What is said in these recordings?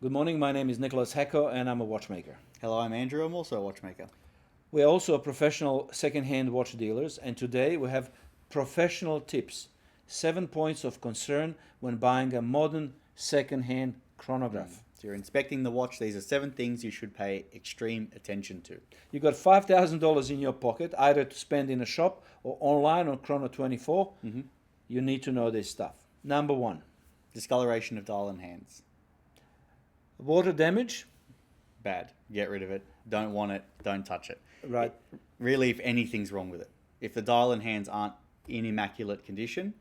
Good morning, my name is Nicholas Hecko and I'm a watchmaker. Hello, I'm Andrew. I'm also a watchmaker. We are also professional second-hand watch dealers, and today we have professional tips. 7 points of concern when buying a modern second-hand chronograph. So you're inspecting the watch. These are 7 things you should pay extreme attention to. You got $5,000 in your pocket, either to spend in a shop or online on Chrono24. You need to know this stuff. Number 1. Discoloration of dial and hands. Water damage. Bad. Get rid of it. Don't want it. Don't touch it. Right. Really, if anything's wrong with it. If the dial and hands aren't in immaculate condition,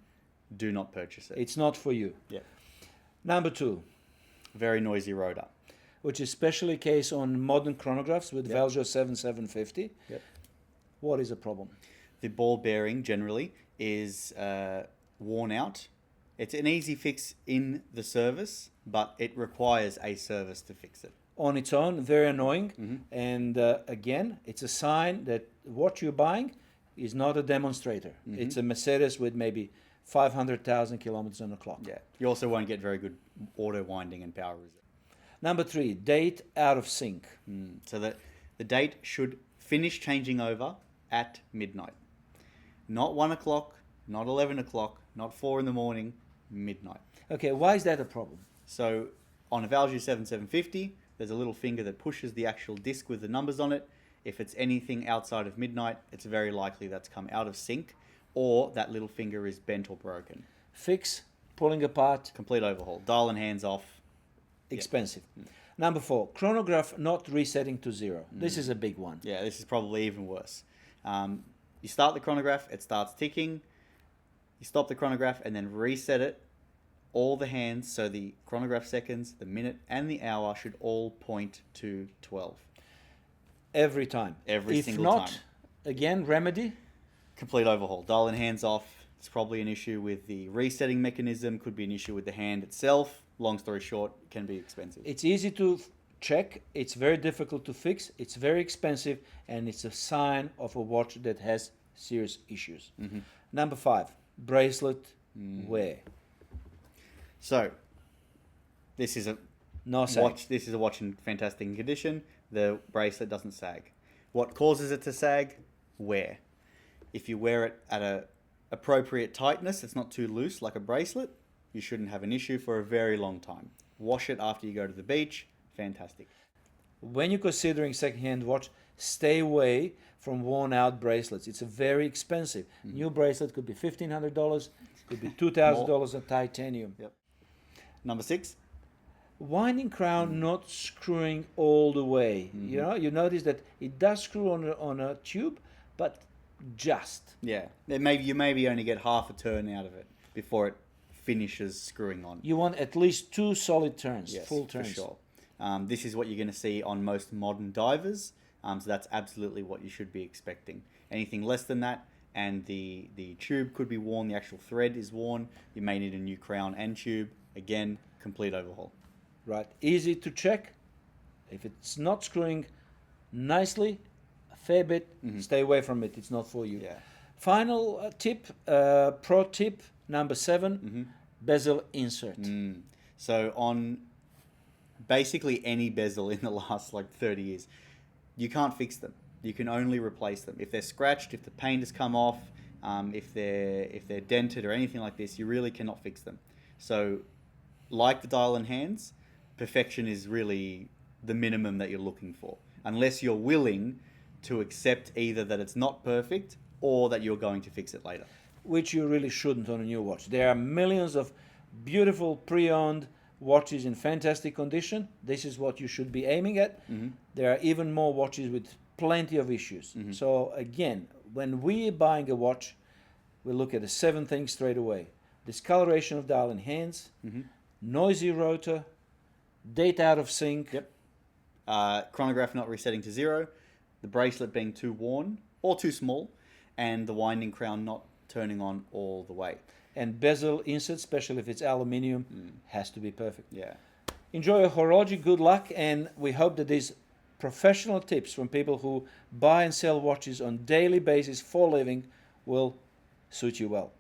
do not purchase it. It's not for you. Yeah. Number 2. Very noisy rotor. Which is especially case on modern chronographs with Bezel 7750. Yep. What is the problem? The ball bearing generally is worn out. It's an easy fix in the service, but it requires a service to fix it. On its own, very annoying. And again, it's a sign that what you're buying is not a demonstrator. It's a Mercedes with maybe 500,000 kilometers on the clock. Yeah. You also won't get very good auto winding and power resist. Number 3, date out of sync. So that the date should finish changing over at midnight. Not 1 o'clock, not 11 o'clock, not 4 in the morning, midnight. Okay, why is that a problem? So on a Value 7750, there's a little finger that pushes the actual disc with the numbers on it. If it's anything outside of midnight, it's very likely that's come out of sync, or that little finger is bent or broken. Fix, pulling apart, Complete overhaul. Dial and hands off. expensive. Number 4, chronograph not resetting to 0. This is a big one. Yeah, this is probably even worse. You start the chronograph, it starts ticking. You stop the chronograph and then reset it. All the hands, so the chronograph seconds, the minute, and the hour should all point to 12. Every time. Every single If not, time. again, remedy. Complete overhaul. Dial and hands off. It's probably an issue with the resetting mechanism. Could be an issue with the hand itself. Long story short, it can be expensive. It's easy to check. It's very difficult to fix. It's very expensive, and it's a sign of a watch that has serious issues. Number 5, bracelet wear. So, this is a No sag. watch. This is a watch in fantastic condition. The bracelet doesn't sag. What causes it to sag? Wear. If you wear it at a appropriate tightness, it's not too loose like a bracelet, you shouldn't have an issue for a very long time. Wash it after you go to the beach. Fantastic. When you're considering second-hand watch, stay away from worn-out bracelets. It's a very expensive. New bracelet could be $1,500, could be $2,000 of titanium. Yep. Number 6. Winding crown not screwing all the way. You know, you notice that it does screw on a tube, but just. Yeah. You maybe only get half a turn out of it before it finishes screwing on. You want at least 2 solid turns, Yes, full turns. for sure. This is what you're going to see on most modern divers. So that's absolutely what you should be expecting. Anything less than that, and the tube could be worn, the actual thread is worn, you may need a new crown and tube. Again, complete overhaul. Right, easy to check. If it's not screwing nicely, a fair bit, stay away from it. It's not for you. Yeah. Final tip, pro tip number 7, bezel insert. So on basically any bezel in the last 30 years, you can't fix them. You can only replace them. If they're scratched, if the paint has come off, if they're dented or anything like this, you really cannot fix them. So like the dial and hands, perfection is really the minimum that you're looking for, unless you're willing to accept either that it's not perfect or that you're going to fix it later. Which you really shouldn't on a new watch. There are millions of beautiful pre-owned watches in fantastic condition. This is what you should be aiming at. There are even more watches with plenty of issues. So again, when we're buying a watch, we look at the 7 things straight away. Discoloration of dial and hands, noisy rotor, date out of sync. Yep. Chronograph not resetting to 0, the bracelet being too worn or too small, and the winding crown not turning on all the way. And bezel insert, especially if it's aluminium, has to be perfect. Yeah. Enjoy your horology, good luck, and we hope that these professional tips from people who buy and sell watches on daily basis for a living will suit you well.